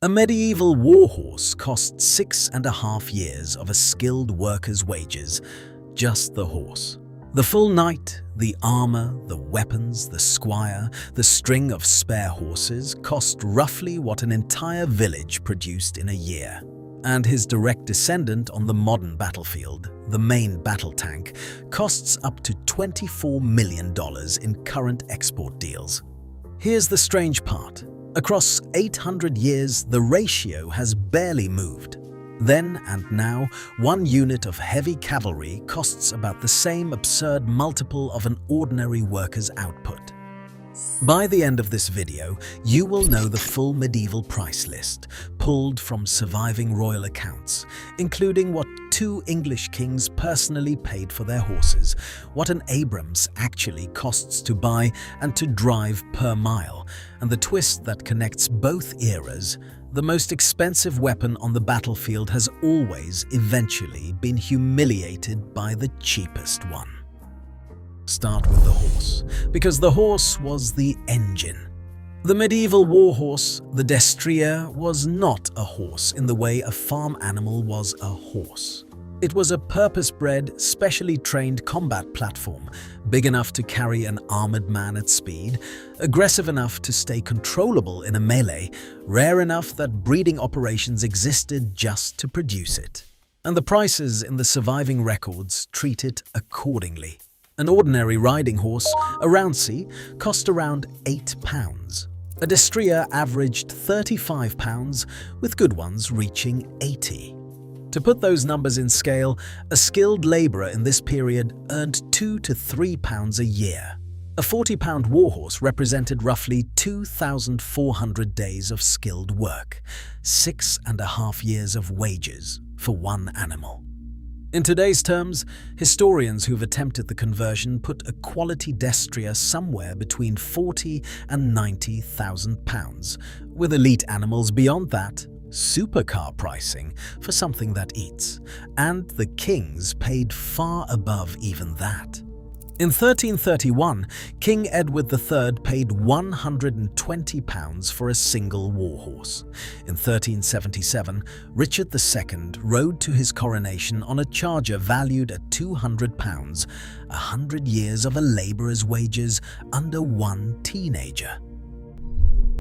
A medieval warhorse cost 6.5 years of a skilled worker's wages, just the horse. The full knight, the armor, the weapons, the squire, the string of spare horses cost roughly what an entire village produced in a year. And his direct descendant on the modern battlefield, the main battle tank, costs up to $24 million in current export deals. Here's the strange part. Across 800 years, the ratio has barely moved. Then and now, one unit of heavy cavalry costs about the same absurd multiple of an ordinary worker's output. By the end of this video, you will know the full medieval price list, pulled from surviving royal accounts, including what 2 English kings personally paid for their horses, what an Abrams actually costs to buy and to drive per mile, and the twist that connects both eras. The most expensive weapon on the battlefield has always, eventually, been humiliated by the cheapest one. Start with the horse, because the horse was the engine. The medieval warhorse, the destrier, was not a horse in the way a farm animal was a horse. It was a purpose-bred, specially trained combat platform, big enough to carry an armored man at speed, aggressive enough to stay controllable in a melee, rare enough that breeding operations existed just to produce it. And the prices in the surviving records treat it accordingly. An ordinary riding horse, a roundsea, cost around £8. A destrier averaged £35, with good ones reaching £80. To put those numbers in scale, a skilled labourer in this period earned £2 to £3 a year. A £40 warhorse represented roughly 2,400 days of skilled work, 6.5 years of wages for one animal. In today's terms, historians who've attempted the conversion put a quality destrier somewhere between £40,000 and £90,000, with elite animals beyond that, supercar pricing for something that eats, and the kings paid far above even that. In 1331, King Edward III paid £120 for a single warhorse. In 1377, Richard II rode to his coronation on a charger valued at £200, 100 years of a labourer's wages under one teenager.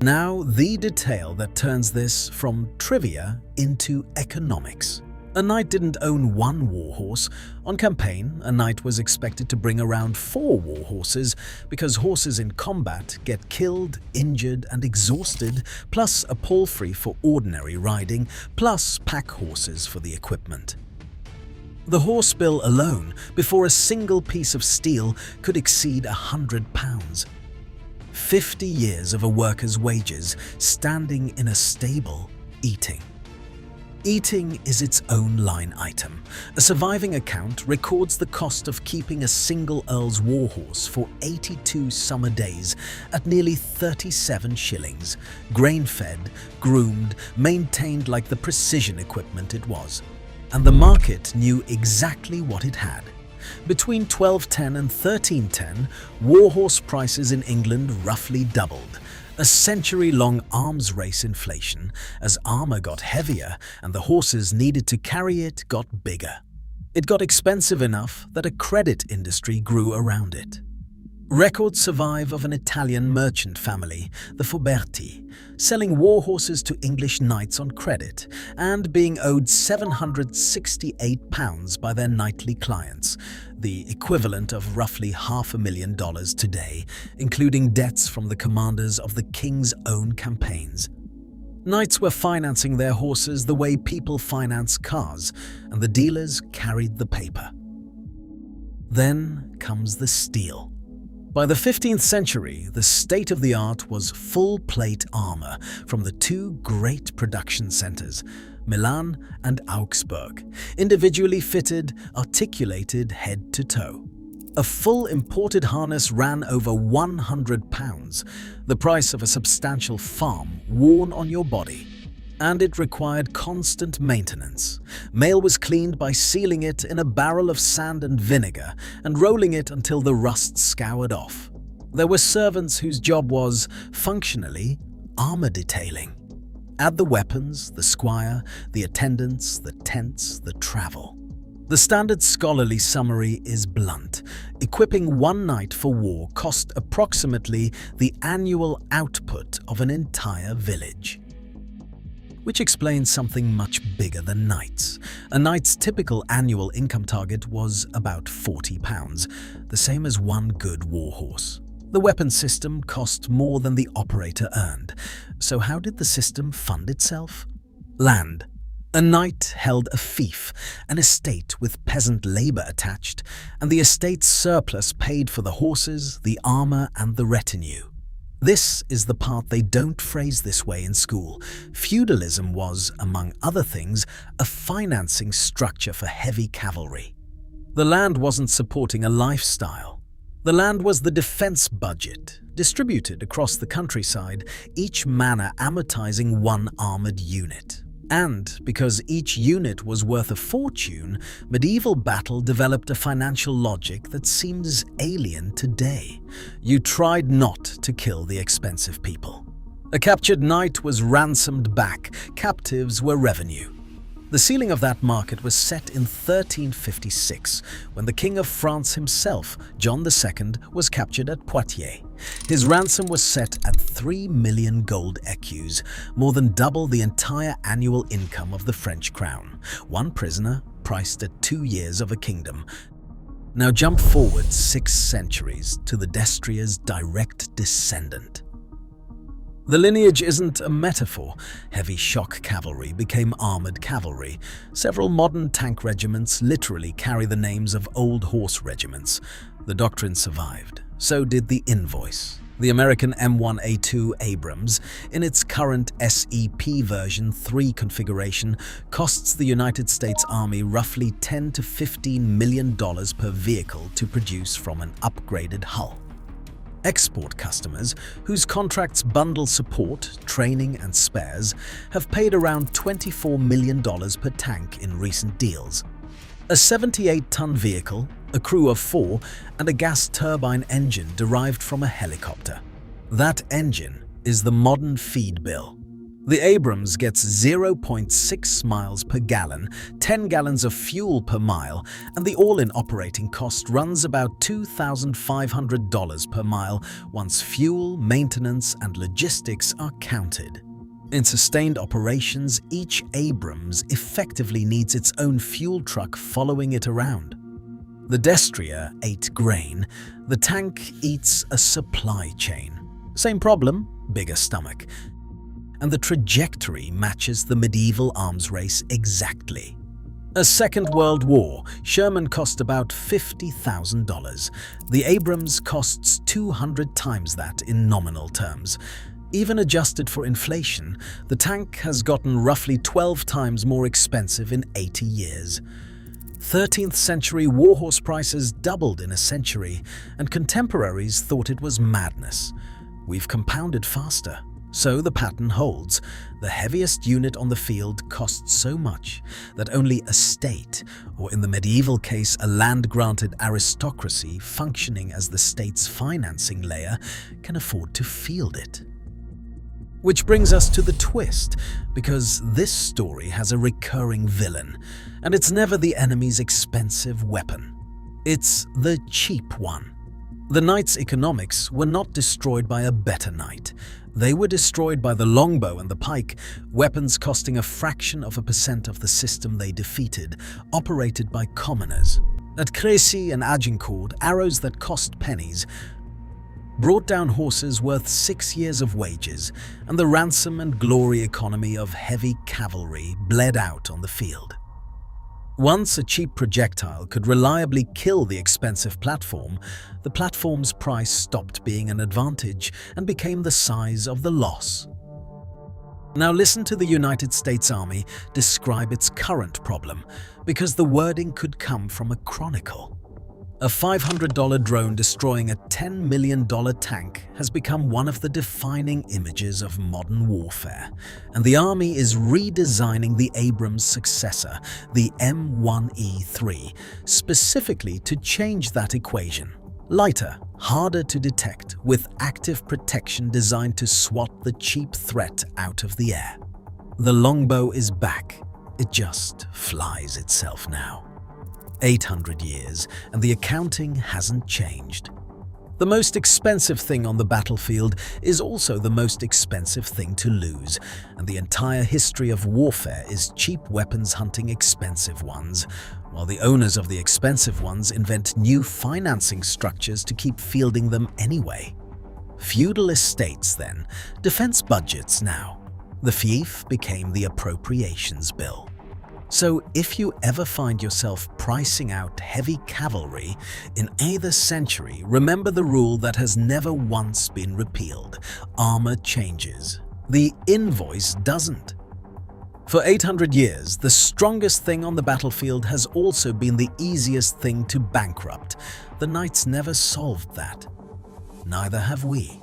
Now, the detail that turns this from trivia into economics. A knight didn't own one warhorse. On campaign, a knight was expected to bring around 4 warhorses because horses in combat get killed, injured, and exhausted, plus a palfrey for ordinary riding, plus pack horses for the equipment. The horse bill alone, before a single piece of steel, could exceed £100. 50 years of a worker's wages standing in a stable, eating. Eating is its own line item. A surviving account records the cost of keeping a single earl's warhorse for 82 summer days at nearly 37 shillings, grain-fed, groomed, maintained like the precision equipment it was. And the market knew exactly what it had. Between 1210 and 1310, warhorse prices in England roughly doubled. A century-long arms race inflation, as armor got heavier and the horses needed to carry it got bigger. It got expensive enough that a credit industry grew around it. Records survive of an Italian merchant family, the Foberti, selling warhorses to English knights on credit and being owed £768 by their knightly clients, the equivalent of roughly $500,000 today, including debts from the commanders of the king's own campaigns. Knights were financing their horses the way people finance cars, and the dealers carried the paper. Then comes the steel. By the 15th century, the state-of-the-art was full-plate armor from the 2 great production centers, Milan and Augsburg, individually fitted, articulated head to toe. A full imported harness ran over £100, the price of a substantial farm worn on your body. And it required constant maintenance. Mail was cleaned by sealing it in a barrel of sand and vinegar and rolling it until the rust scoured off. There were servants whose job was, functionally, armor detailing. Add the weapons, the squire, the attendants, the tents, the travel. The standard scholarly summary is blunt. Equipping one knight for war cost approximately the annual output of an entire village. Which explains something much bigger than knights. A knight's typical annual income target was about £40, the same as one good warhorse. The weapon system cost more than the operator earned. So how did the system fund itself? Land. A knight held a fief, an estate with peasant labour attached, and the estate's surplus paid for the horses, the armour, and the retinue. This is the part they don't phrase this way in school. Feudalism was, among other things, a financing structure for heavy cavalry. The land wasn't supporting a lifestyle. The land was the defence budget, distributed across the countryside, each manor amortizing one armoured unit. And because each unit was worth a fortune, medieval battle developed a financial logic that seems alien today. You tried not to kill the expensive people. A captured knight was ransomed back, captives were revenue. The ceiling of that market was set in 1356, when the King of France himself, John II, was captured at Poitiers. His ransom was set at 3 million gold écus, more than double the entire annual income of the French crown. One prisoner, priced at 2 years of a kingdom. Now jump forward 6 centuries to the destrier's direct descendant. The lineage isn't a metaphor. Heavy shock cavalry became armored cavalry. Several modern tank regiments literally carry the names of old horse regiments. The doctrine survived. So did the invoice. The American M1A2 Abrams, in its current SEP version 3 configuration, costs the United States Army roughly $10 to $15 million per vehicle to produce from an upgraded hull. Export customers, whose contracts bundle support, training and spares, have paid around $24 million per tank in recent deals. A 78-ton vehicle, a crew of 4, and a gas turbine engine derived from a helicopter. That engine is the modern feed bill. The Abrams gets 0.6 miles per gallon, 10 gallons of fuel per mile, and the all-in operating cost runs about $2,500 per mile once fuel, maintenance, and logistics are counted. In sustained operations, each Abrams effectively needs its own fuel truck following it around. The destrier ate grain, the tank eats a supply chain. Same problem, bigger stomach. And the trajectory matches the medieval arms race exactly. A Second World War, Sherman cost about $50,000. The Abrams costs 200 times that in nominal terms. Even adjusted for inflation, the tank has gotten roughly 12 times more expensive in 80 years. 13th century warhorse prices doubled in a century, and contemporaries thought it was madness. We've compounded faster. So the pattern holds. The heaviest unit on the field costs so much that only a state, or in the medieval case a land-granted aristocracy functioning as the state's financing layer, can afford to field it. Which brings us to the twist, because this story has a recurring villain, and it's never the enemy's expensive weapon. It's the cheap one. The knight's economics were not destroyed by a better knight. They were destroyed by the longbow and the pike, weapons costing a fraction of a percent of the system they defeated, operated by commoners. At Crécy and Agincourt, arrows that cost pennies brought down horses worth 6 years of wages, and the ransom and glory economy of heavy cavalry bled out on the field. Once a cheap projectile could reliably kill the expensive platform, the platform's price stopped being an advantage and became the size of the loss. Now listen to the United States Army describe its current problem, because the wording could come from a chronicle. A $500 drone destroying a $10 million tank has become one of the defining images of modern warfare, and the Army is redesigning the Abrams successor, the M1E3, specifically to change that equation. Lighter, harder to detect, with active protection designed to swat the cheap threat out of the air. The longbow is back. It just flies itself now. 800 years, and the accounting hasn't changed. The most expensive thing on the battlefield is also the most expensive thing to lose, and the entire history of warfare is cheap weapons hunting expensive ones, while the owners of the expensive ones invent new financing structures to keep fielding them anyway. Feudal estates then, defense budgets now. The fief became the appropriations bill. So if you ever find yourself pricing out heavy cavalry in either century, remember the rule that has never once been repealed. Armor changes. The invoice doesn't. For 800 years, the strongest thing on the battlefield has also been the easiest thing to bankrupt. The knights never solved that. Neither have we.